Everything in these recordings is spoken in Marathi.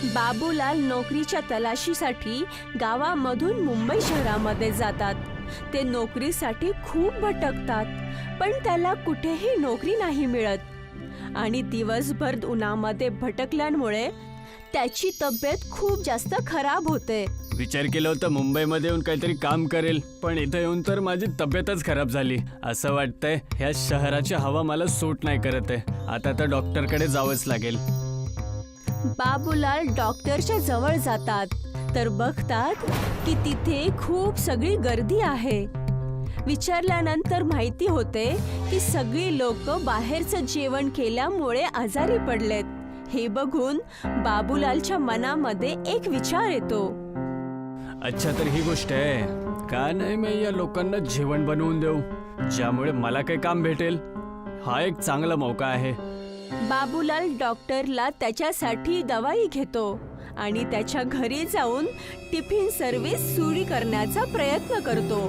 बाबूलाल नोकरीच्या तलाशीसाठी गावामधून मुंबई शहरामध्ये जातात. ते नोकरीसाठी खूप भटकतात, पण त्याला कुठेही नोकरी नाही मिळत आणि दिवसभर उन्हामध्ये भटकल्यामुळे त्याची तब्येत खूप जास्त खराब होते. विचार केला होता मुंबईमध्ये येऊन काहीतरी काम करेल, पण इथे येऊन तर माझी तब्येतच खराब झाली. असं वाटतंय ह्या शहराची हवा मला सूट नाही करत आहे. आता तर डॉक्टरकडे जावंच लागेल. बाबूलाल डॉक्टरच्या जवळ जातात तर बघतात की तिथे खूप सगळी गर्दी आहे. विचारल्यानंतर माहिती होते की सगळी लोक बाहेरचं जेवण केल्यामुळे आजारी पडलेत. हे बघून बाबूलालच्या मनामध्ये एक विचार येतो. अच्छा, तर ही गोष्ट आहे का? नाही, मी या लोकांना जेवण बनवून देऊ ज्यामुळे मला काही काम भेटेल. हा एक चांगला मौका आहे. बाबूलाल डॉक्टरला त्याच्यासाठी दवाई घेतो आणि त्याच्या घरी जाऊन टिफिन सर्व्हिस सुरू करण्याचा प्रयत्न करतो.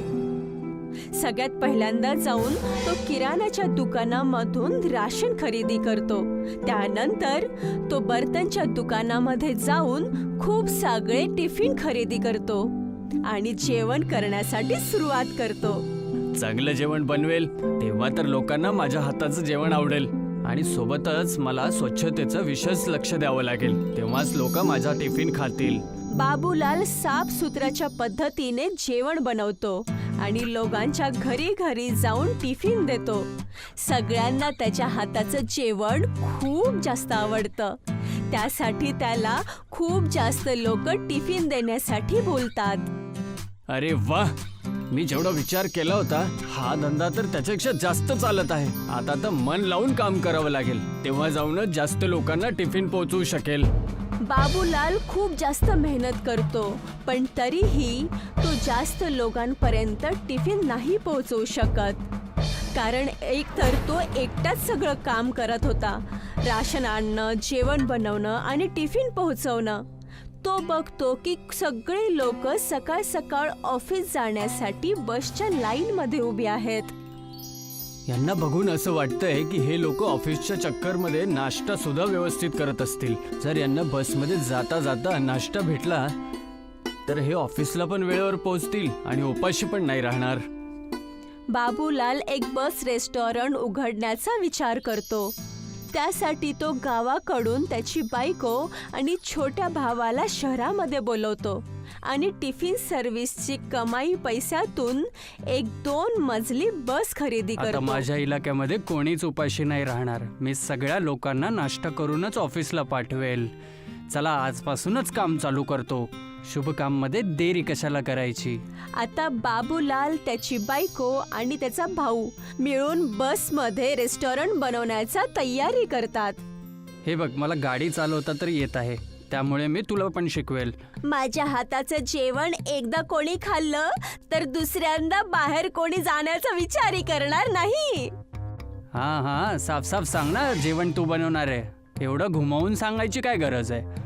सगळ्यात पहिल्यांदा जाऊन तो किराणाच्या दुकानामधून राशन खरेदी करतो. त्यानंतर तो बर्तनच्या दुकानामध्ये जाऊन खूप सगळे टिफिन खरेदी करतो आणि जेवण करण्यासाठी सुरुवात करतो. चांगलं जेवण बनवेल तेव्हा तर लोकांना माझ्या हाताचं जेवण आवडेल आणि सोबतच मला स्वच्छतेचं विशेष लक्ष द्यावं लागेल. तेव्हाच लोक माझा टिफिन खातील. बाबूलाल साफसुथऱ्याच्या पद्धतीने जेवण बनवतो आणि लोकांच्या घरी घरी जाऊन टिफिन देतो. सगळ्यांना त्याच्या हाताचं जेवण खूप जास्त आवडतं. त्यासाठी त्याला खूप जास्त लोक टिफिन देण्यासाठी बोलतात. अरे वाह, मी जेवढा विचार केला होता हा धंदा तर त्याच्यापेक्षा जास्त चालत आहे. आता तर मन लावून काम करावं लागेल, तेव्हा जाऊनच जास्त लोकांना टिफिन पोहोचवू शकेल. बाबूलाल खूप जास्त मेहनत करतो, पण तरीही तो जास्त लोकांपर्यंत टिफिन नाही पोहोचवू शकत. कारण एकतर तो एकटाच सगळं काम करत होता. राशन आणणं, जेवण बनवणं आणि टिफिन पोहोचवणं. तो बघतो की सगळे लोक सकाळ सकाळ ऑफिस जाण्यासाठी बसच्या लाईनमध्ये उभी आहेत. यांना बघून असं वाटतंय की हे लोक ऑफिसच्या चक्करमध्ये नाश्ता सुद्धा व्यवस्थित करत असतील. जर यांना बसमध्ये जाता जाता नाश्ता भेटला तर हे ऑफिसला पण वेळेवर पोहोचतील आणि उपाशी पण नाही राहणार. बाबूलाल एक बस रेस्टॉरंट उघडण्याचा विचार करतो. त्यासाठी तो गावाकडून त्याची बायको आणि छोट्या भावाला शहरामध्ये बोलवतो आणि टिफिन सर्व्हिसची कमाई पैशातून एक 2 मजली बस खरेदी आता करतो. माझ्या इलाक्यामध्ये कोणीच उपाशी नाही राहणार. मी सगळ्या लोकांना नाश्ता करूनच ऑफिसला पाठवेल. चला, आजपासूनच काम चालू करतो. शुभ काम मध्ये देरी कशाला करायची. आता बाबूलाल, त्याची बायको आणि त्याचा भाऊ मिळून बसमध्ये रेस्टॉरंट बनवण्याचा तयारी करतात. हे बघ, मला गाडी चालवता तर येत आहे, त्यामुळे मी तुला पण शिकवेल. माझ्या हाताचं जेवण एकदा कोणी खाल्लं तर दुसऱ्यांदा बाहेर कोणी जाण्याचा विचारही करणार नाही. हा, साफ साफ सांग ना जेवण तू बनवणार आहे. एवढं घुमावून सांगायची काय गरज आहे.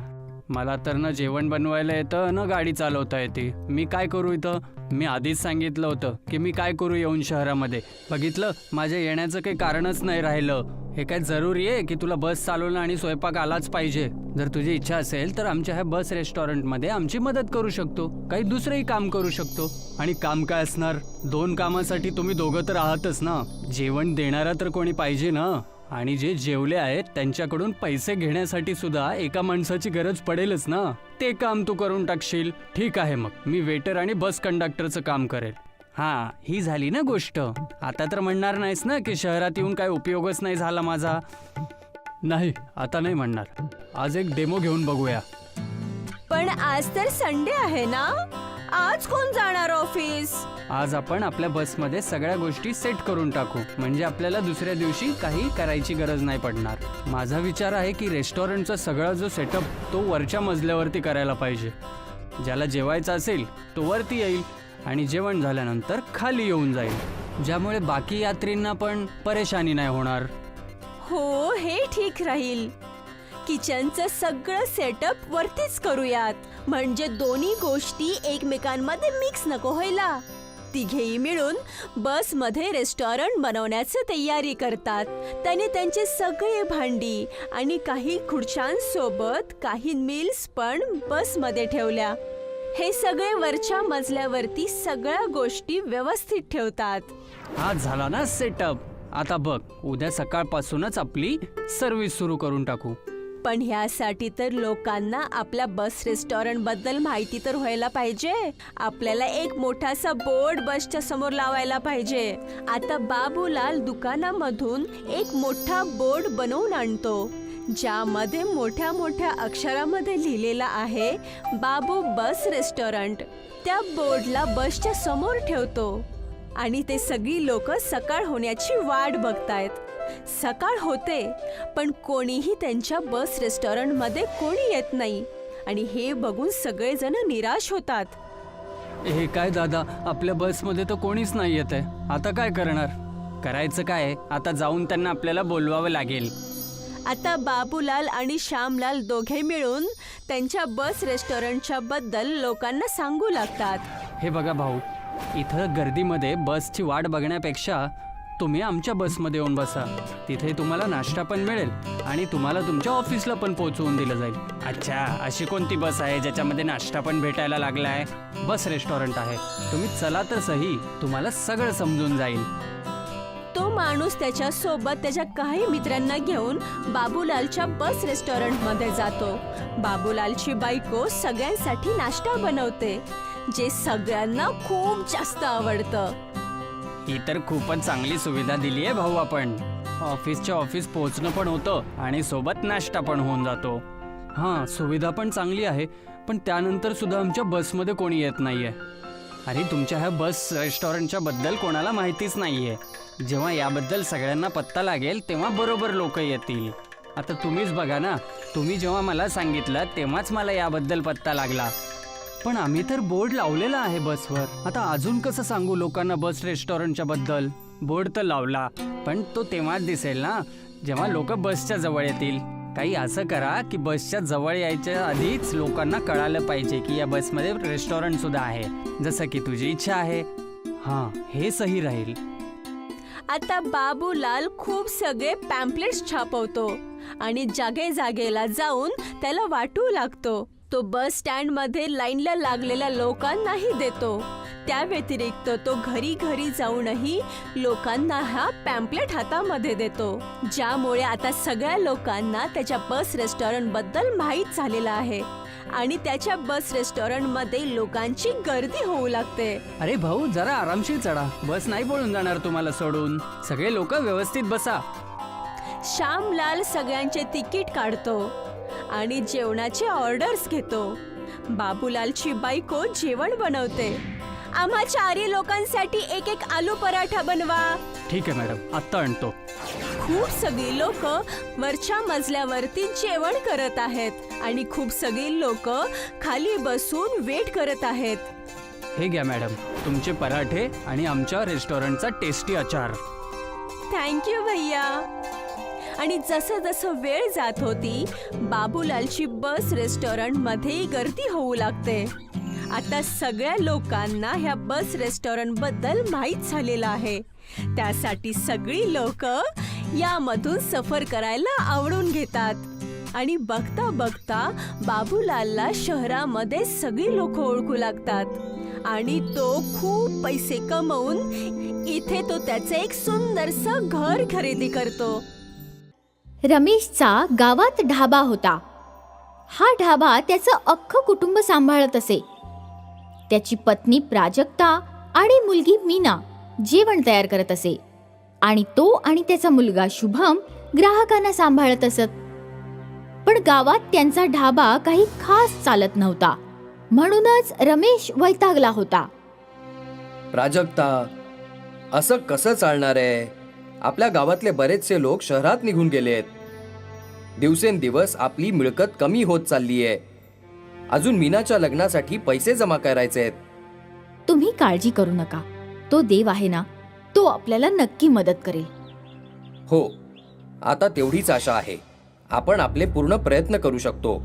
मला तर न जेवण बनवायला येतं न गाडी चालवता येते. मी काय करू इथं? मी आधीच सांगितलं होतं की मी काय करू येऊन शहरामध्ये. बघितलं, माझ्या येण्याचं काही कारणच नाही राहिलं. हे काय जरुरी आहे की तुला बस चालवणं आणि स्वयंपाक आलाच पाहिजे? जर तुझी इच्छा असेल तर आमच्या ह्या बस रेस्टॉरंटमध्ये आमची मदत करू शकतो, काही दुसरंही काम करू शकतो. आणि काम काय असणार? 2 कामासाठी तुम्ही दोघं तर आहातच ना. जेवण देणारा तर कोणी पाहिजे ना. आणि जे जेवले आहेत त्यांच्याकडून पैसे घेण्यासाठी सुद्धा एका माणसाची गरज पडेलच ना. ते काम तू करून टाकशील. ठीक आहे, मग मी वेटर आणि बस कंडक्टरचं काम करेल. हा, ही झाली ना गोष्ट. आता तर म्हणणार नाहीस ना की शहरात येऊन काय उपयोगच नाही झाला माझा. नाही, आता नाही म्हणणार. आज एक डेमो घेऊन बघूया. पण आज तर संडे आहे ना. आज कोण जाणार ऑफिस? आज आपण आपल्या बसमध्ये सगळ्या गोष्टी सेट करून टाकू, म्हणजे आपल्याला दुसऱ्या दिवशी काही करायची गरज नाही पडणार. माझा विचार आहे की रेस्टॉरंटचा सगळा जो सेटअप तो वरच्या मजल्यावरती करायला पाहिजे. ज्याला जेवायचं असेल तो वरती येईल आणि जेवण झाल्यानंतर खाली येऊन जाईल, ज्यामुळे बाकी यात्रींना पण परेशानी नाही होणार. हो, हे ठीक राहील. किचनचं सगळं सेटअप वरतीच करूयात, म्हणजे दोन्ही गोष्टी एकमेकांमध्ये मिक्स नको व्हायला. तिघेही मिळून बसमध्ये रेस्टॉरंट बनवण्याची तयारी करतात. त्याने त्यांचे सगळे भांडी आणि काही खुर्च्यांसोबत काही मील्स पण बसमध्ये ठेवल्या. हे सगळे वरच्या मजल्यावरती सगळ्या गोष्टी व्यवस्थित ठेवतात. हा झाला ना सेटअप. आता बघ, उद्या सकाळपासूनच आपली सर्व्हिस सुरू करून टाकू. पण ह्यासाठी तर लोकांना आपल्या बस रेस्टॉरंट बद्दल माहिती तर व्हायला पाहिजे. आपल्याला एक मोठासा बोर्ड बसच्या समोर लावायला पाहिजे. आता बाबूलाल दुकानामधून एक मोठा बोर्ड बनवून आणतो, ज्यामध्ये मोठ्या मोठ्या अक्षरामध्ये लिहिलेला आहे बाबू बस रेस्टॉरंट. त्या बोर्डला बसच्या समोर ठेवतो आणि ते सगळी लोक सकाळ होण्याची वाट बघतायत. सकाळ होते पण कोणीही त्यांच्या बस रेस्टॉरंटमध्ये कोणी येत नाही आणि हे बघून सगळेजण निराश होतात. हे काय दादा, आपल्या बसमध्ये तर कोणीच नाही येत आहे. आता काय करणार? करायचं काय? आता जाऊन त्यांना आपल्याला बोलवावं लागेल. आता बाबूलाल आणि श्यामलाल दोघे मिळून त्यांच्या बस रेस्टॉरंटच्या बद्दल लोकांना सांगू लागतात. हे बघा भाऊ, इथं गर्दीमध्ये बसची वाट बघण्यापेक्षा तुम्ही आमच्या बसमध्ये येऊन बसा. तिथे तुम्हाला नाश्ता पण मिळेल आणि तुम्हाला तुमच्या ऑफिसला पण पोहोचवून दिलं जाईल. अच्छा, अशी कोणती बस आहे ज्याच्यामध्ये नाश्ता पण भेटायला लागला आहे? बस रेस्टॉरंट आहे. तुम्ही चला तर सही, तुम्हाला सगळं समजून जाईल. तो माणूस त्याच्या सोबत त्याच्या काही मित्रांना घेऊन बाबूलालच्या बस रेस्टॉरंटमध्ये जातो. बाबूलालची बायको सगळ्यांसाठी नाश्ता बनवते, जे सगळ्यांना खूप जास्त आवडतं. ही तर खूपच चांगली सुविधा दिली आहे भाऊ. आपण ऑफिसच्या ऑफिस पोहोचणं पण होतं आणि सोबत नाश्ता पण होऊन जातो. हां, सुविधा पण चांगली आहे, पण त्यानंतर सुद्धा आमच्या बसमध्ये कोणी येत नाहीये. अरे, तुमच्या ह्या बस रेस्टॉरंटच्या बद्दल कोणाला माहितीच नाहीये. जेव्हा याबद्दल सगळ्यांना पत्ता लागेल तेव्हा बरोबर लोक येतील. आता तुम्हीच बघा ना, तुम्ही जेव्हा मला सांगितलं तेव्हाच मला याबद्दल पत्ता लागला. पण आम्ही तर बोर्ड लावलेला आहे बसवर. आता अजून कसं सांगू लोकांना बस रेस्टॉरंटच्या बद्दल? बोर्ड तर लावला, पण तो तेव्हाच दिसेल ना जेव्हा लोक बसच्या जवळ येतील. काही असं करा की बसच्या जवळ यायच्या आधीच लोकांना कळालं पाहिजे की या बसमध्ये रेस्टॉरंट सुद्धा आहे, जसं की तुझी इच्छा आहे. हां, हे सही राहील. आता बाबूलाल खूप सगळे पॅम्पलेट्स छापवतो आणि जागे जागेला जाऊन त्याला वाटू लागतो. तो बस स्टँड मध्ये लाईनला लागलेल्या लोकांनाही देतो. त्या व्यतिरिक्त तो घरी घरी जाऊनही लोकांना हा पॅम्पलेट हातामध्ये देतो, ज्यामुळे आता सगळ्या लोकांना त्याच्या बस रेस्टॉरंट बद्दल माहीत झालेलं आहे आणि त्याच्या बस रेस्टॉरंट मध्ये लोकांची गर्दी होऊ लागते. अरे भाऊ, जरा आरामशीर चढा, बस नाही पळून जाणार तुम्हाला सोडून. सगळे लोक व्यवस्थित बसा. श्यामलाल सगळ्यांचे तिकीट काढतो आणि जेवणाचे ऑर्डर्स घेतो. बाबूलालची बायको जेवण बनवते. आम्हा 4 लोकांसाठी एक एक आलू पराठा बनवा. ठीक आहे मॅडम, आत्ता आणतो. खूप सगळी लोक वरच्या मजल्यावरती जेवण करत आहेत आणि खूप सगळी लोक खाली बसून वेट करत आहेत. हे घ्या मॅडम, तुमचे पराठे आणि आमच्या रेस्टॉरंटचा टेस्टी अचार. थँक्यू भैया. आणि जसं जसं वेळ जात होती, बाबूलालची बस रेस्टॉरंट मध्ये गर्दी होऊ लागते. आता सगळ्या लोकांना ह्या बस रेस्टॉरंट बद्दल माहीत झालेलं आहे. त्यासाठी सगळी लोक यामधून सफर करायला आवडून घेतात आणि बघता बघता बाबूलालला शहरामध्ये सगळी लोक ओळखू लागतात आणि तो खूप पैसे कमवून इथे तो त्याचे एक सुंदरसं घर खरेदी करतो. रमेशचा गावात ढाबा होता. हा ढाबा त्याचं अख्खं कुटुंब सांभाळत असे. त्याची पत्नी प्राजक्ता आणि मुलगी मीना जेवण तयार करत असे आणि तो आणि त्याचा मुलगा शुभम ग्राहकांना सांभाळत असत. पण गावात त्यांचा ढाबा काही खास चालत नव्हता, म्हणूनच रमेश वैतागला होता. प्राजक्ता, असं कसं चालणार आहे? आपल्या गावातले बरेचसे लोक शहरात निघून गेलेत. दिवसेंदिवस आपली मिळकत कमी होत चालली आहे. अजून मीनाच्या लग्नासाठी पैसे जमा करायचे आहेत. तुम्ही काळजी करू नका, तो देव आहे ना, तो आपल्याला नक्की मदत करेल. हो, आता तेवढीच आशा आहे. आपण आपले पूर्ण प्रयत्न करू शकतो.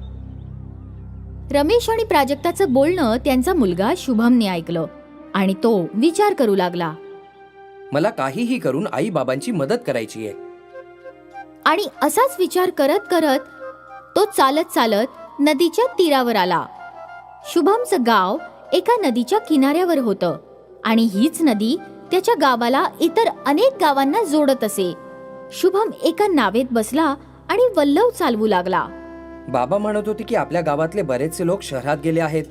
रमेश आणि प्राजक्ताचं बोलणं त्यांचा मुलगा शुभमने ऐकलं आणि तो विचार करू लागला. मला काहीही करून आई बाबांची मदत करायची आहे. आणि असाच विचार करत करत तो चालत चालत नदीच्या तीरावर आला. शुभमचं गाव एका नदीच्या किनाऱ्यावर होतं आणि हीच नदी त्याच्या गावाला इतर अनेक गावांना जोडत असे. शुभम एका नावेत बसला आणि वल्लव चालवू लागला. बाबा म्हणत होते की आपल्या गावातले बरेचसे लोक शहरात गेले आहेत,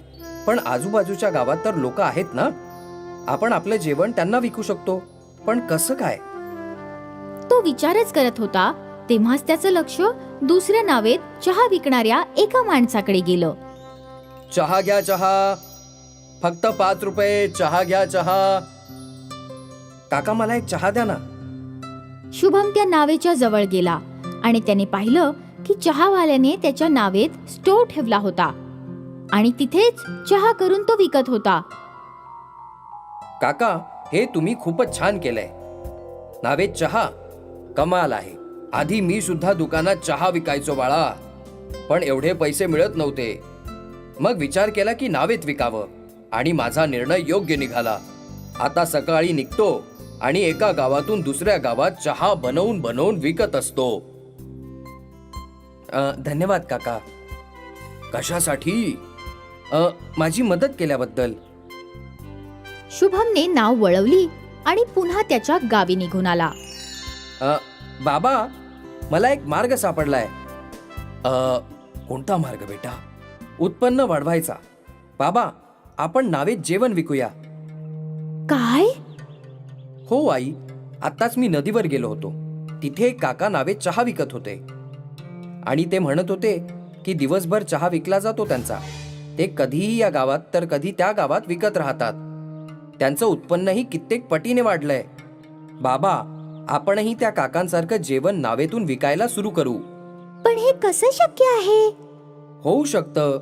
पण आजूबाजूच्या गावात तर लोक आहेत ना. आपण आपलं जेवण त्यांना विकू शकतो, पण कसं काय? तो विचारच करत होता तेव्हाच त्याचं लक्ष दुसऱ्या नावेत चहा विकणाऱ्या एका माणसाकडे गेलं. चहा घ्या, चहा. फक्त 5 रुपये. चहा घ्या, चहा. काका, मला एक चहा द्या ना. शुभम त्या नावेच्या जवळ गेला आणि त्याने पाहिलं की चहावाल्याने त्याच्या नावेत स्टोव ठेवला होता आणि तिथेच चहा करून तो विकत होता. काका, हे तुम्ही खूपच छान केलंय. नावेत चहा, कमाल आहे. आधी मी सुद्धा दुकानात चहा विकायचो बाळा, पण एवढे पैसे मिळत नव्हते. मग विचार केला की नावेत विकावं आणि माझा निर्णय योग्य निघाला. आता सकाळी निघतो आणि एका गावातून दुसऱ्या गावात चहा बनवून बनवून विकत असतो. धन्यवाद काका. कशासाठी? माझी मदत केल्याबद्दल. शुभमने नाव वळवली आणि पुन्हा त्याच्या गावी निघून आला. बाबा, मला एक मार्ग सापडलाय. कोणता मार्ग बेटा? उत्पन्न वाढवायचा. बाबा, आपण नावेत जेवण विकूया. काय? हो आई, आत्ताच मी नदीवर गेलो होतो. तिथे एक काका नावेत चहा विकत होते आणि ते म्हणत होते की दिवसभर चहा विकला जातो त्यांचा. ते कधीही या गावात तर कधी त्या गावात विकत राहतात. त्यांचं उत्पन्नही कित्येक पटीने वाढलंय. बाबा, आपणही त्या काकांसारखं जेवण नावेतून विकायला सुरू करू. पण हे कसं शक्य आहे? होऊ शकतं.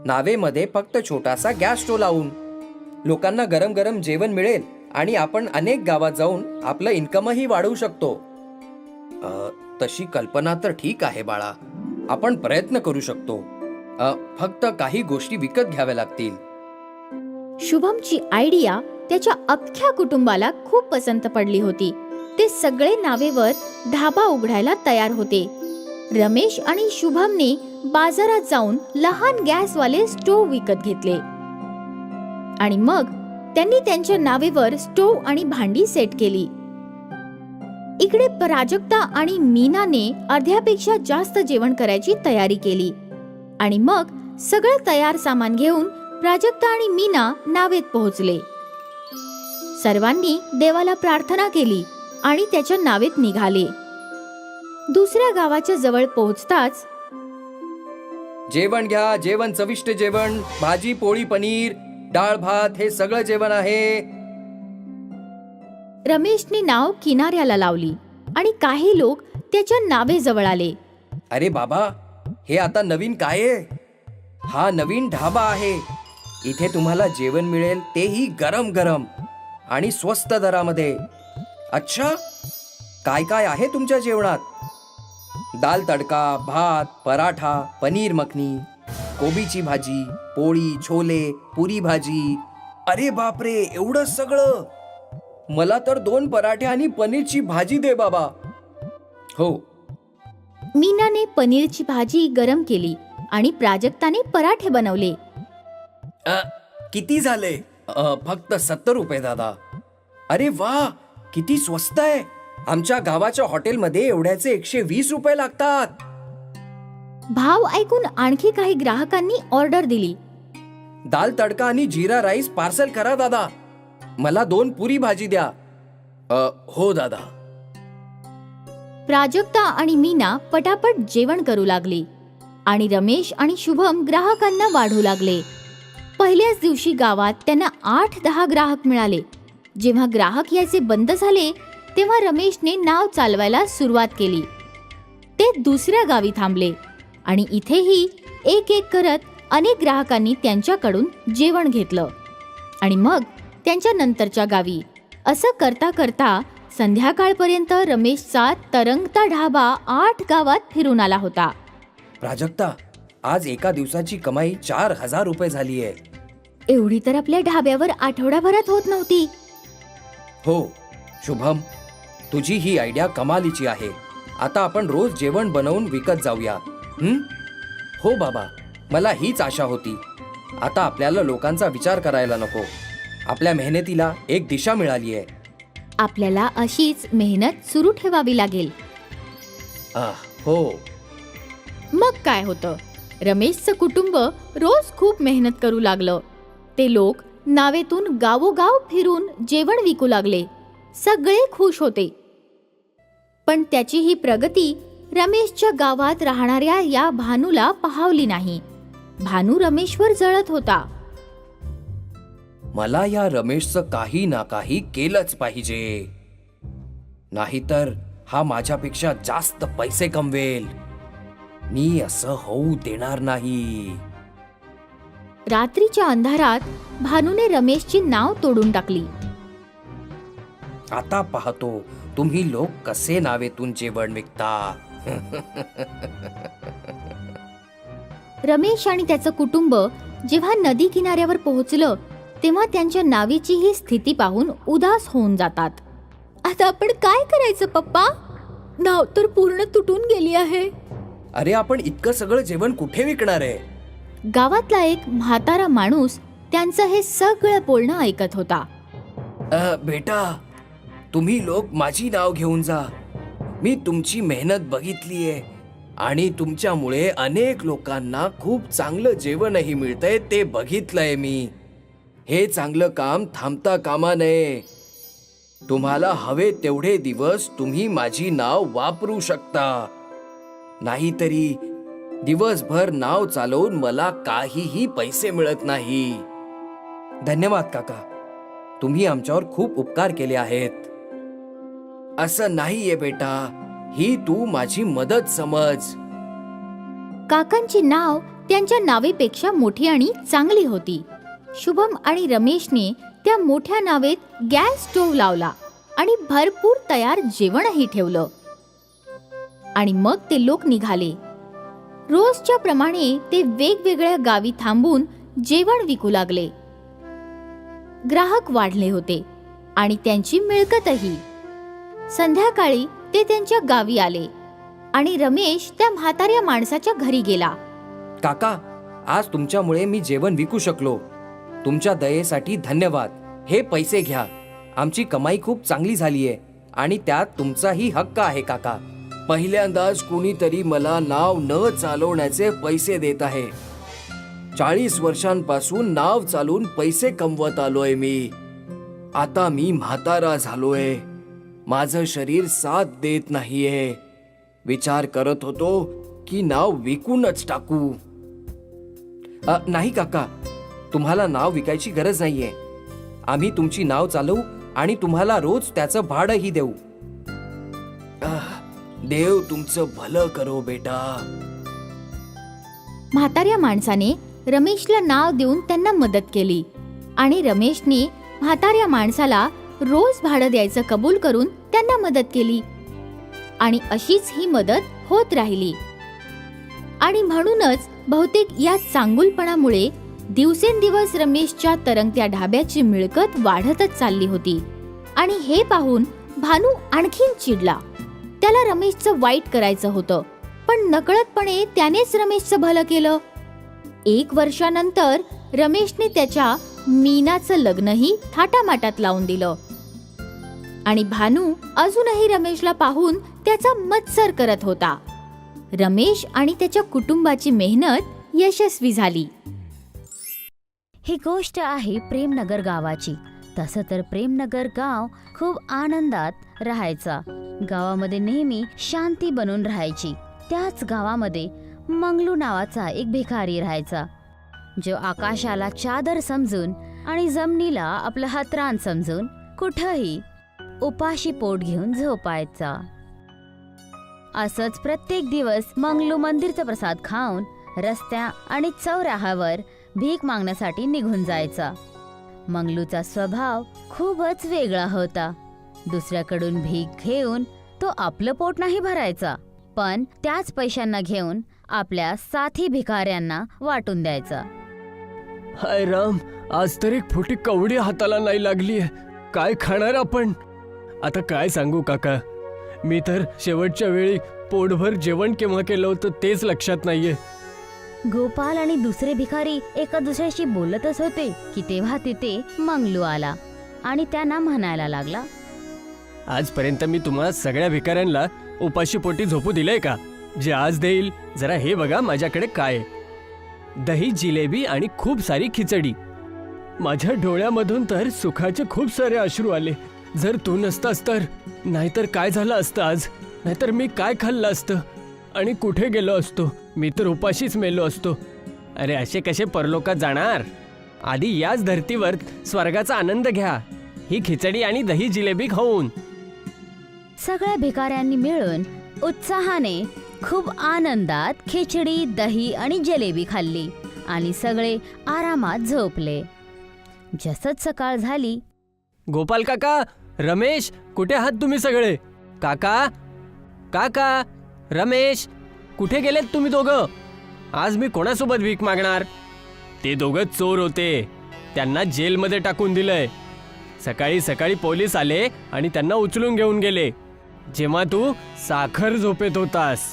नावेमध्ये फक्त छोटासा गॅस स्टोव लावून लोकांना गरम गरम जेवण मिळेल आणि आपण अनेक गावात जाऊन आपलं इन्कमही वाढवू शकतो. तशी कल्पना तर ठीक आहे बाळा. आपण प्रयत्न करू शकतो. फक्त काही गोष्टी विकत घ्याव्या लागतील. शुभमची आयडिया त्याच्या अख्ख्या कुटुंबाला खूप पसंत पडली होती. ते सगळे नावेवर ढाबा उघडायला तयार होते. रमेश आणि शुभमने बाजारात जाऊन लहान गॅसवाले स्टोव विकत घेतले आणि मग त्यांनी त्यांच्या नावेवर स्टोव आणि भांडी सेट केली. इकडे प्राजक्ता आणि मीनाने अर्ध्यापेक्षा जास्त जेवण करायची तयारी केली आणि मग सगळं तयार सामान घेऊन प्राजक्ता आणि मीना नावेत पोहोचले. सर्वांनी देवाला प्रार्थना केली आणि त्याच्या नावेत निघाले. दुसऱ्या गावाच्या जवळ पोहोचताच, जेवण घ्या, जेवण, चविष्ट जेवण. भाजी, पोळी, पनीर, डाळ, भात, हे सगळं जेवण आहे. रमेशने नाव किनाऱ्याला लावली आणि काही लोक त्याच्या नावेजवळ आले. अरे बाबा, हे आता नवीन काय आहे? हा नवीन ढाबा आहे. इथे तुम्हाला जेवण मिळेल, तेही गरम गरम आणि स्वस्त दरामध्ये. अच्छा, काय काय आहे तुमच्या जेवणात? दाल तडका, भात, पराठा, पनीर मखनी, कोबीची भाजी, पोळी, छोले, पुरी भाजी. अरे बापरे, एवढं सगळं? मला तर 2 पराठे आणि पनीरची भाजी दे बाबा. हो. मीनाने पनीरची भाजी गरम केली आणि प्राजक्ताने पराठे बनवले. किती झाले? फक्त 70 रुपये दादा. अरे वा, किती स्वस्त आहे. आमच्या गावाच्या हॉटेलमध्ये एवढ्याचे 120 रुपये लागतात. भाव ऐकून आणखी काही ग्राहकांनी ऑर्डर दिली. दाल तडका आणि जीरा राईस पार्सल करा दादा. मला 2 पुरी भाजी द्या. हो दादा. प्राजक्ता आणि मीना पटापट जेवण करू लागली आणि रमेश आणि शुभम ग्राहकांना वाढू लागले. पहिल्याच दिवशी गावात त्यांना 8-10 ग्राहक मिळाले. जेव्हा ग्राहक यायचे बंद झाले तेव्हा रमेशने नाव चालवायला सुरुवात केली. ते दुसऱ्या गावी थांबले आणि इथेही एक एक करत अनेक ग्राहकांनी त्यांच्याकडून जेवण घेतलं आणि मग त्यांच्या नंतरच्या गावी. असं करता करता संध्याकाळपर्यंत रमेशचा तरंगता ढाबा 8 गावात फिरून आला होता. प्राजक्ता, आज एका दिवसाची कमाई 4000 रुपये झाली आहे. एवढी तर आपल्या ढाब्यावर आठवडाभरात होत नव्हती. हो शुभम, तुझी ही आयडिया कमालीची आहे. आता आपण रोज जेवण बनवून विकत जाऊया. हो बाबा, मला हीच आशा होती. आता आपल्याला लोकांचा विचार करायला नको. आपल्या मेहनतीला एक दिशा मिळाली आहे. आपल्याला अशीच मेहनत सुरू ठेवावी लागेल. हो. मग काय होतं, रमेशचं कुटुंब रोज खूप मेहनत करू लागलं. ते लोक नावेतून गावोगाव फिरून जेवण विकू लागले. सगळे खुश होते. पण त्याची ही प्रगती रमेशच्या गावात राहणाऱ्या या भानूला पाहावली नाही. भानू रमेशवर जळत होता. मला या रमेशचं काही ना काही केलंच पाहिजे, नाहीतर हा माझ्यापेक्षा जास्त पैसे कमवेल. मी असं होऊ देणार नाही. रात्रीच्या अंधारात भानूने रमेशची नाव तोडून टाकली. आता पाहतो तुम्ही लोक कसे नावेतून जेवण विकता. रमेश आणि त्याचं कुटुंब जेव्हा नदी किनाऱ्यावर पोहोचलं तेव्हा त्यांच्या नावेची ही स्थिती पाहून उदास होऊन जातात. आता आपण काय करायचं पप्पा? नाव तर पूर्ण तुटून गेली आहे. अरे, आपण इतकं सगळं जेवण कुठे विकणार आहे? गावातला एक म्हातारा माणूस त्यांचं हे सगळं बोलणं ऐकत होता. बेटा, तुम्ही लोक माझी नाव घेऊन जा. मी तुमची मेहनत बघितलीये आणि तुमच्यामुळे अनेक लोकांना खूप चांगलं जेवणही मिळतंय ते बघितलंय मी. हे चांगलं काम थांबता कामा नये. तुम्हाला हवे तेवढे दिवस तुम्ही माझी नाव वापरू शकता. नाहीतरी दिवसभर नाव चालवून मला काहीही पैसे मिळत नाही. धन्यवाद काका, तुम्ही आमच्यावर खूप उपकार केले आहेत. असं नाहीये बेटा, ही तू माझी मदत समज. काकांची नाव त्यांच्या नावेपेक्षा मोठी आणि चांगली होती. शुभम आणि रमेशने त्या मोठ्या नावेत गॅस स्टोव्ह लावला आणि भरपूर तयार जेवणही ठेवलं. आणि मग ते लोक निघाले. रोजच्या प्रमाणे ते वेगवेगळ्या गावी थांबून जेवण विकू लागले. ग्राहक वाढले होते आणि त्यांची मिळकतही. संध्याकाळी ते त्यांच्या गावी आले आणि रमेश त्या म्हाताऱ्या माणसाच्या घरी गेला. काका, आज तुमच्यामुळे मी जेवण विकू शकलो. तुमच्या दयेसाठी धन्यवाद. हे पैसे घ्या. आमची कमाई खूप चांगली झालीये आणि त्यात तुमचाही हक्क आहे काका. पहिल्यांदाच कोणीतरी मला नाव न चालवण्याचे पैसे देत आहे. 40 वर्षांपासून नाव चालून पैसे कमवत आलोय मी. आता मी म्हातारा झालोय. माझं शरीर साथ देत नाहीये. विचार करत होतो की नाव विकूनच टाकू. नाही काका, तुम्हाला नाव विकायची गरज नाहीये. आम्ही तुमची नाव चालवू आणि तुम्हाला रोज त्याचं भाडंही देऊ. देव तुमचं भलं करो बेटा. म्हाताऱ्या माणसाने रमेशला नाव देऊन त्यांना मदत केली आणि रमेशने म्हाताऱ्या माणसाला रोज भाडं द्यायचं कबूल करून त्यांना मदत केली. आणि अशीच ही मदत होत राहिली. आणि म्हणूनच बहुतेक या चांगुलपणामुळे दिवसेंदिवस रमेशच्या तरंगत्या ढाब्याची मिळकत वाढतच चालली होती. आणि हे पाहून भानू आणखीन चिडला. त्याला रमेशचं वाईट करायचं होतं, पण नकळतपणे त्यानेच रमेशचं भलं केलं. 1 वर्षानंतर रमेशने त्याच्या मीनाचं लग्नही थाटामाटात लावून दिलं. आणि भानू अजूनही रमेशला पाहून त्याचा मत्सर करत होता. रमेश आणि त्याच्या कुटुंबाची मेहनत यशस्वी झाली. ही गोष्ट आहे प्रेमनगर गावाची. तसं तर प्रेमनगर गाव खूप आनंदात राहायचा. गावामध्ये नेहमी शांती बनून राहायची. त्याच गावामध्ये मंगलू नावाचा एक भिकारी राहायचा, जो आकाशाला चादर समजून आणि जमिनीला आपलं हतरान समजून कुठंही उपाशी पोट घेऊन झोपायचा. असंच प्रत्येक दिवस मंगलू मंदिरचा प्रसाद खाऊन रस्त्या आणि चौराह्यावर भीक मागण्यासाठी निघून जायचा. मंगलूचा स्वभाव खूपच वेगळा होता. दुसऱ्याकडून भीक घेऊन तो आपलं पोट नाही भरायचा, पण त्याच पैशांना घेऊन आपल्या साथी भिकाऱ्यांना वाटून द्यायचा. हाय राम, आज तर एक फुटी कवडी हाताला नाही लागलीये. काय खाणार आपण? आता काय सांगू काका, मी तर शेवटच्या वेळी पोटभर जेवण केव्हा केलं होतं तेच लक्षात नाहीये. गोपाल आणि दुसरे भिकारी एका दुसऱ्याशी बोलतच होते की तेव्हा तिथे मंगलू आला आणि त्यांना म्हणायला लागला, आजपर्यंत मी तुम्हाला सगळ्या भिकाऱ्यांना उपाशी पोटी झोपू दिलंय का? जे आज देईल, जरा हे बघा माझ्याकडे काय आहे. दही, जिलेबी आणि खूप सारी खिचडी. माझ्या डोळ्यामधून तर सुखाचे खूप सारे अश्रू आले. जर तू नसतास तर, नाहीतर काय झालं असतं आज, नाहीतर मी काय खाल्लं असतं आणि कुठे गेलो असतो. मी तर उपाशीच मेलो असतो. अरे असे कसे परलोकात जाणार? आधी याच धर्तीवर स्वर्गाचा आनंद घ्या, ही खिचडी आणि दही जिलेबी खाऊन. सगळ्या भिकाऱ्यांनी मिळून उत्साहाने खूप आनंदात खिचडी, दही आणि जिलेबी खाल्ली आणि सगळे आरामात झोपले. जसच सकाळ झाली, गोपाल काका, रमेश, कुठे आहात तुम्ही सगळे? काका, काका, रमेश, कुठे गेलेत तुम्ही दोघं? आज मी कोणासोबत भीक मागणार? ते दोघं चोर होते, त्यांना जेलमध्ये टाकून दिलंय. सकाळी सकाळी पोलीस आले आणि त्यांना उचलून घेऊन गेले, जेव्हा तू साखर झोपेत होतास.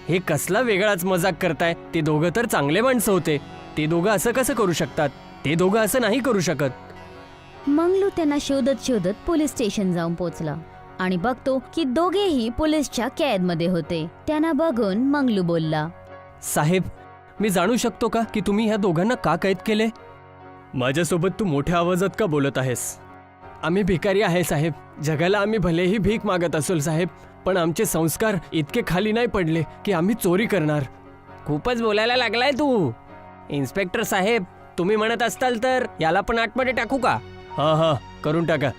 हे कसला वेगळाच मजाक करताय? ते दोघं तर चांगले माणसं होते. ते दोघं असं कसं करू शकतात? ते दोघं असं नाही करू शकत. मंगलू त्यांना शोधत शोधत पोलीस स्टेशन जाऊन पोचला आणि बघतो की दोघेही पोलीसच्या कैदमध्ये होते. त्यांना बघून मंगलू बोलला, साहेब, मी जाणू शकतो का की तुम्ही ह्या दोघांना का कैद केले? माझ्यासोबत तू मोठ्या आवाजात का बोलत आहेस? आम्ही भिकारी आहे साहेब. जगाला आम्ही भलेही भीक मागत असोल साहेब, पण आमचे संस्कार इतके खाली नाही पडले की आम्ही चोरी करणार. खूपच बोलायला लागलाय तू. इन्स्पेक्टर साहेब, तुम्ही म्हणत असताल तर याला पण आतमध्ये टाकू का? हा हा, करून टाका.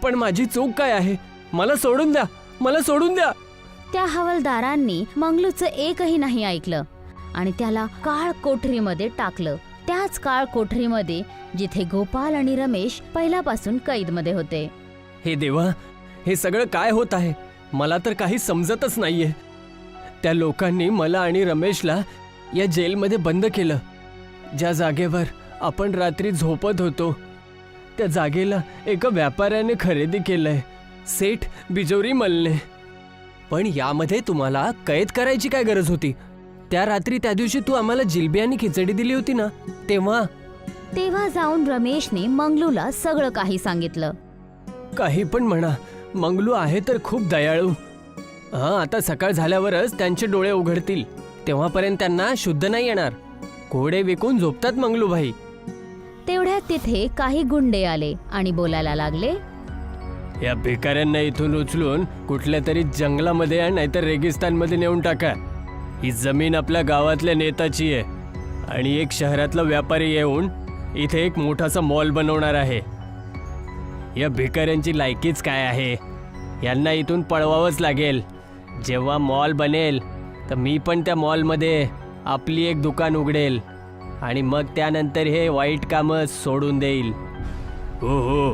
पण माझी चूक काय आहे? मला सोडून द्या, मला सोडून द्या. त्या हवालदारांनी मंगलूचं एकही नाही ऐकलं आणि त्याला काळ कोठरीमध्ये टाकलं. त्याच काळ कोठरीमध्ये जिथे गोपाल आणि रमेश पहिल्यापासून कैदमध्ये होते. हे देवा, हे सगळं काय होत आहे? मला तर काही समजतच नाहीये. त्या लोकांनी मला आणि रमेशला या जेलमध्ये बंद केलं. ज्या जागेवर आपण रात्री झोपत होतो त्या जागेला एका व्यापाऱ्याने खरेदी केलंय, सेठ बिजोरी मलने. पण यामध्ये तुम्हाला कैद करायची काय गरज होती? त्या रात्री त्या दिवशी तू आम्हाला जिलबी आणि खिचडी दिली होती ना, तेव्हा जाऊन रमेशने मंगलूला सगळं काही सांगितलं. काही पण म्हणा, मंगलू आहे तर खूप दयाळू. आता सकाळ झाल्यावरच त्यांचे डोळे उघडतील, तेव्हापर्यंत त्यांना शुद्ध नाही येणार. घोडे विकून झोपतात मंगलूभाई. तेवढ्यात तिथे काही गुंडे आले आणि बोलायला लागले, या भिकाऱ्यांना इथून उचलून कुठल्या तरी जंगलामध्ये नाहीतर रेगिस्तानमध्ये नेऊन टाका. ही जमीन आपल्या गावातल्या नेताची आहे आणि एक शहरातला व्यापारी येऊन इथे एक मोठासा मॉल बनवणार आहे. या भिकाऱ्यांची लायकीच काय आहे? यांना इथून पळवावंच लागेल. जेव्हा मॉल बनेल तर मी पण त्या मॉलमध्ये आपली एक दुकान उघडेल आणि मग त्यानंतर हे वाईट कामं सोडून देईल. हो हो,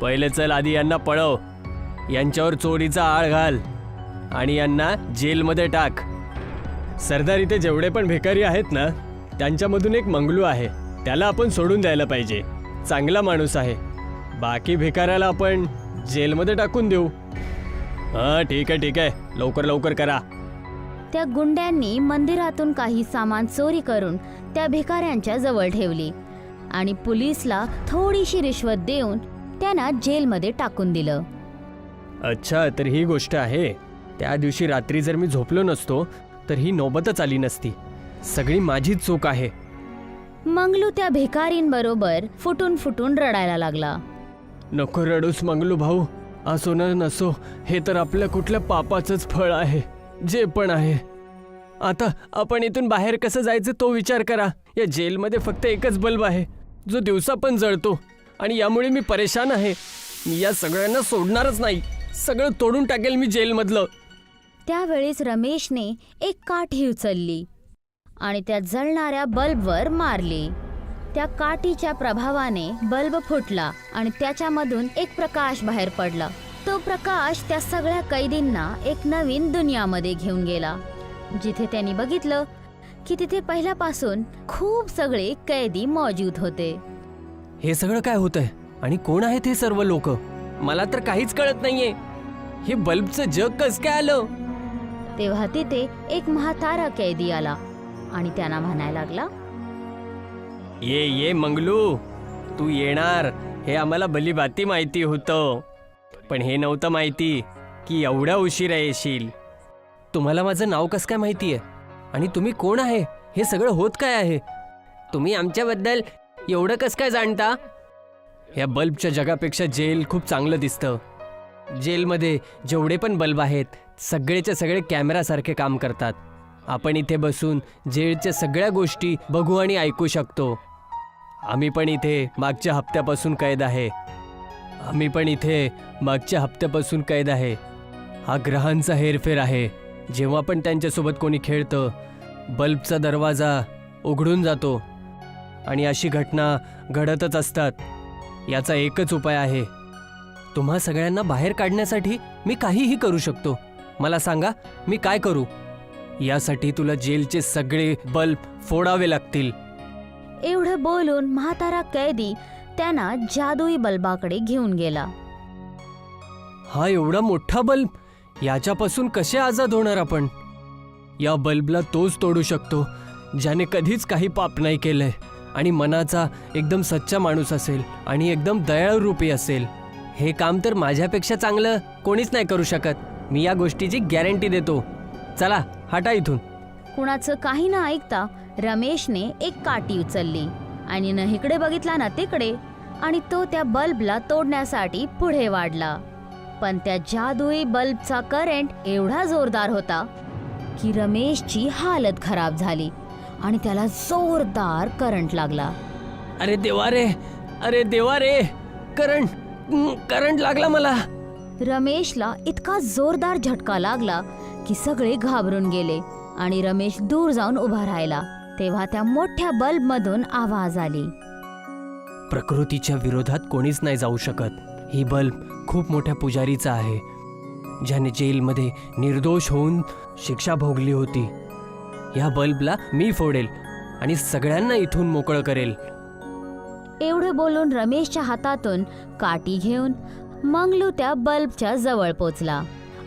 पहिले चल आधी यांना पळव, यांच्यावर चोरीचा आळ घाल आणि यांना जेलमध्ये टाक. सरदार, इथे जेवढे पण भिकारी आहेत ना, त्यांच्यामधून एक मंगलू आहे, त्याला आपण सोडून द्यायला पाहिजे. चांगला माणूस आहे. बाकी भिकाऱ्याला आपण जेलमध्ये टाकून देऊ. हां ठीक आहे, लवकर लवकर करा. त्या गुंड्यांनी मंदिरातून काही सामान चोरी करून त्या भिकाऱ्यांच्या जवळ ठेवली आणि पोलिसला थोडीशी रिश्वत देऊन त्यांना जेलमध्ये टाकून दिलं. अच्छा, तर ही गोष्ट आहे. त्या दिवशी रात्री जर मी झोपलो नसतो तर ही नौबतच आली नसती. सगळी माझीच चूक आहे. मंगलू त्या भिकारींबरोबर फुटून फुटून रडायला लागला. नको रडूस मंगलू भाऊ, असो ना नसो, हे तर आपल्या कुठल्या पापाचंच फळ आहे. जे पण आहे, आता आपण इथून बाहेर कसं जायचं तो विचार करा. या जेलमध्ये फक्त एकच बल्ब आहे जो दिवसा पण जळतो आणि यामुळे मी परेशान आहे. मी या सगळ्यांना सोडणारच नाही. सगळं तोडून टाकेल मी जेलमधलं. त्यावेळेस रमेशने एक काठी उचलली आणि त्या जळणाऱ्या बल्बवर मारली. त्या काठीच्या प्रभावाने बल्ब फुटला आणि त्याच्यामधून एक प्रकाश बाहेर पडला. तो प्रकाश त्या सगळ्या कैदींना एक नवीन दुनियामध्ये घेऊन गेला, जिथे त्यांनी बघितलं की तिथे पहिल्यापासून खूप सगळे कैदी मौजूद होते. हे सगळं काय होतंय आणि कोण आहेत हे सर्व लोक? मला तर काहीच कळत नाहीये. हे बल्बचं जग कस काय आलं? तेव्हा तिथे एक म्हातारा कैदी आला आणि त्यांना म्हणायला लागला, ये ये मंगलू, तू येणार हे आम्हाला भलीभाती माहिती होतं, पण हे नव्हतं माहिती की एवढ्या उशिरा येशील. तुम्हाला माझं नाव कसं काय माहिती आहे आणि तुम्ही कोण आहे? हे सगळं होत काय आहे? तुम्ही आमच्याबद्दल एवढं कसं काय जाणता? या बल्बच्या जगापेक्षा जेल खूप चांगलं दिसतं. जेलमध्ये जेवढे पण बल्ब आहेत सगळेच्या सगळे कॅमेरासारखे काम करतात. आपण इथे बसून जेलच्या सगळ्या गोष्टी बघू आणि ऐकू शकतो. आम्ही पण इथे मागच्या हप्त्यापासून कैद आहे. हा ग्रहांचा हेरफेर आहे. जेव्हा पण त्यांच्यासोबत कोणी खेळतं बल्बचा दरवाजा उघडून जातो आणि अशी घटना घडतच असतात. याचा एकच उपाय आहे. तुम्हा सगळ्यांना बाहेर काढण्यासाठी मी काहीही करू शकतो. मला सांगा मी काय करू? यासाठी तुला जेलचे सगळे बल्ब फोडावे लागतील. एवढं बोलून म्हातारा कैदी त्यांना जादुई बल्बाकडे घेऊन गेला. हा एवढा मोठा बल्ब, याच्यापासून कसे आजाद होणार आपण? या बल्बला तोच तोडू शकतो ज्याने कधीच काही पाप नाही केलंय आणि मनाचा एकदम सच्चा माणूस असेल आणि एकदम दयाळू रूपी असेल. हे काम तर माझ्यापेक्षा चांगलं कोणीच नाही करू शकत. मी या गोष्टीची गॅरंटी देतो. चला हटा इथून. कुणाचं काही न ऐकता रमेशने एक काठी उचलली आणि न इकडे बघितला ना तिकडे, आणि तो त्या बल्बला तोडण्यासाठी पुढे वाढला. पण त्या जादुई बल्बचा करंट एवढा जोरदार होता की रमेशची हालत खराब झाली आणि त्याला जोरदार करंट लागला. अरे देवा रे, करंट लागला मला. रमेशला इतका जोरदार झटका लागला की सगळे घाबरून गेले आणि रमेश दूर जाऊन उभा राहिला. तेव्हा त्या मोठ्या बल्बमधून आवाज आली, प्रकृतीच्या विरोधात कोणीच नाही जाऊ शकत. ही बल्ब खूप मोठ्या पुजारीचा आहे, ज्याने जेलमध्ये निर्दोष होऊन शिक्षा भोगली होती. या बल्बला मी फोडेल आणि सगळ्यांना इथून मोकळं करेल. एवढं बोलून रमेशच्या हातातून काठी घेऊन मंगलू त्या बल्बच्या जवळ पोचला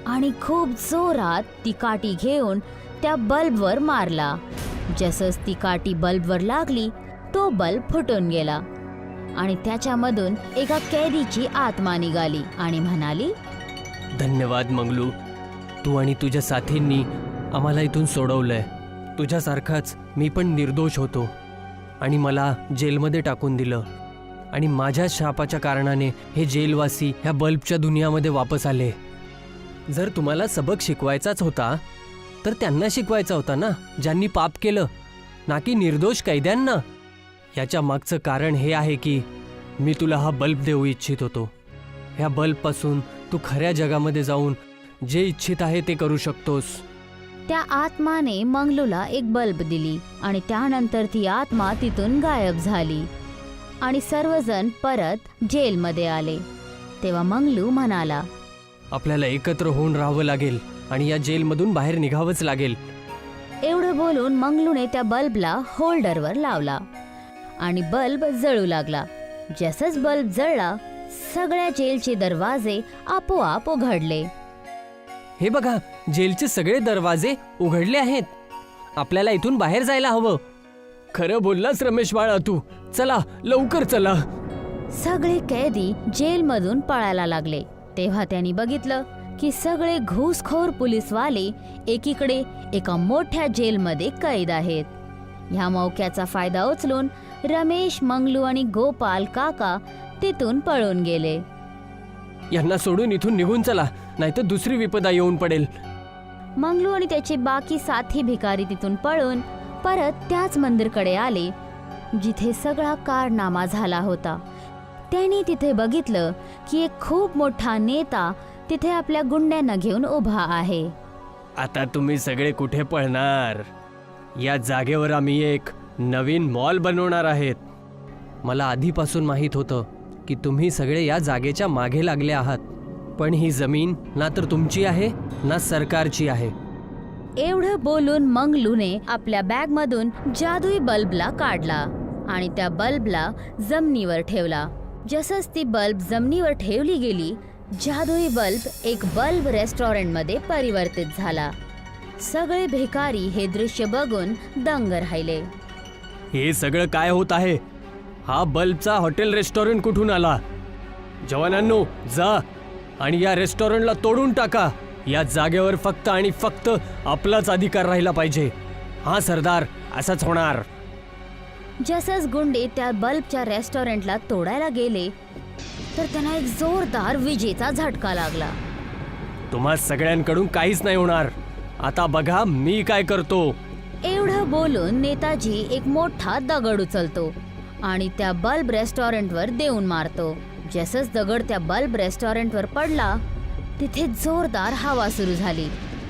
आणि खूप जोरात ती काठी घेऊन त्या बल्बवर मारला. जसंच ती काठी बल्बवर लागली तो बल्ब फुटून गेला आणि त्याच्यामधून एका कैदीची आत्मा निघाली आणि म्हणाली, धन्यवाद मंगलू, तू आणि तुझ्या साथींनी आम्हाला इथून सोडवलंय. तुझ्यासारखाच मी पण निर्दोष होतो आणि मला जेलमध्ये टाकून दिलं आणि माझ्या शापाच्या कारणाने हे जेलवासी ह्या बल्बच्या दुनियामध्ये वापस आले. जर तुम्हाला सबक शिकवायचाच होता तर त्यांना शिकवायचा होता ना, ज्यांनी पाप केलं, ना की निर्दोष कैद्यांना. याच्या मागचं कारण हे आहे की मी तुला हा बल्ब देऊ इच्छित होतो. ह्या बल्बपासून तू खऱ्या जगामध्ये जाऊन जे इच्छित आहे ते करू शकतोस. त्या आत्माने मंगलूला एक बल्ब दिली आणि त्यानंतर ती आत्मा तिथून गायब झाली आणि सर्वजण परत जेलमध्ये आले. तेव्हा मंगलू म्हणाला, आपल्याला एकत्र होऊन राहावं लागेल आणि या जेलमधून बाहेर निघावंच लागेल. एवढं बोलून मंगलूने त्या बल्बला होल्डरवर लावला आणि बल्ब जळू लागला. जसंच बल्ब जळला सगळ्या जेलचे दरवाजे आपोआप उघडले. हे बघा, जेलचे सगळे दरवाजे उघडले आहेत. आपल्याला इथून बाहेर जायला हवं. खरं बोललास रमेश बाळा तू. चला लवकर चला. सगळे कैदी जेलमधून पळायला लागले. तेव्हा त्यांनी बघितलं की सगळे घुसखोर पोलीसवाले एकीकडे एका मोठ्या जेलमध्ये कैद आहेत. ह्या मौक्याचा फायदा उचलून रमेश, मंगलू आणि गोपाल काका तिथून पळून गेले. यांना सोडून इथून निघून चला, नाहीतर दुसरी विपदा येऊन पडेल. मंगलू आणि त्याचे बाकी साथी भिकारी तिथून पळून परत त्याच मंदिरकडे आले जिथे सगळा कारनामा झाला होता. त्यांनी तिथे बघितलं की एक खूप मोठा नेता तिथे आपल्या गुंड्यांना घेऊन उभा आहे. आता तुम्ही सगळे कुठे पळणार? या जागेवर आम्ही एक नवीन मॉल बनवणार आहेत. मला आधीपासून माहीत होतं की तुम्ही सगळे या जागेच्या मागे लागले आहात, पण ही जमीन ना तर तुमची आहे ना सरकारची आहे. एवढं बोलून मंगलूने आपल्या बॅगमधून जादुई बल्बला काढला आणि त्या बल्बला जमिनीवर ठेवला. जसंच ती बल्ब जमिनीवर ठेवली गेली, जादुई बल्ब एक बल्ब रेस्टॉरंटमध्ये परिवर्तित झाला. सगळे भिकारी हे दृश्य बघून दंग राहिले. हे सगळं काय होत आहे? हा बल्बचा हॉटेल रेस्टॉरंट कुठून आला? जवानांनो, जा आणि या रेस्टॉरंटला तोडून टाका. या जागेवर फक्त आणि फक्त आपलाच अधिकार राहिला पाहिजे. हा सरदार, असंच होणार. जसंच गुंडे त्या बल्बच्या रेस्टॉरंटला तोडायला गेले तर त्यांना एक जोरदार विजेचा झटका लागला. तुम्हा सगळ्यांकडून काहीच नाही होणार. आता बघा मी काय करतो. एवढं बोलून नेताजी एक मोठा दगड उचलतो आणि त्या बल्ब रेस्टॉरंटवर देऊन मारतो. जसंच दगड त्या बल्ब रेस्टॉरंटवर पडला, तिथे जोरदार हवा सुरू झाली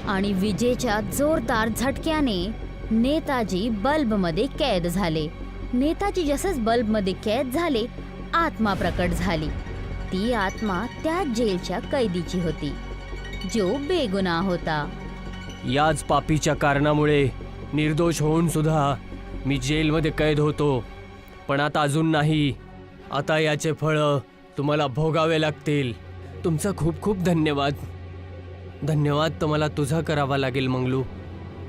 आणि विजेच्या जोरदार झटक्याने नेताजी बल्बमध्ये कैद झाले. नेताजी जसंच बल्बमध्ये कैद झाले, आत्मा प्रकट झाली. ती आत्मा त्या जेलच्या कैदीची होती, जो बेगुनाह होता. याच पापीच्या कारणामुळे निर्दोष होऊन सुद्धा मी जेलमध्ये कैद होतो. पण आता अजून नाही. आता याचे फळं तुम्हाला भोगावे लागतील. तुमचा खूप खूप धन्यवाद. धन्यवाद तर मला तुझा करावा लागेल मंगलू.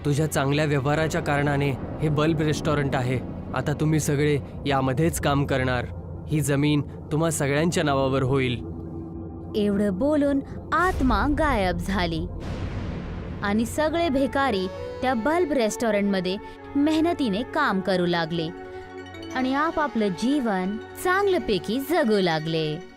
तुझ्या चांगल्या व्यवहाराच्या कारणाने हे बल्ब रेस्टॉरंट आहे. आता तुम्ही सगळे यामध्येच काम करणार. ही जमीन तुम्हा सगळ्यांच्या नावावर होईल. एवढं बोलून आत्मा गायब झाली आणि सगळे भिकारी त्या बल्ब रेस्टॉरंटमध्ये मेहनतीने काम करू लागले आणि आपापलं जीवन चांगल्यापैकी जगू लागले.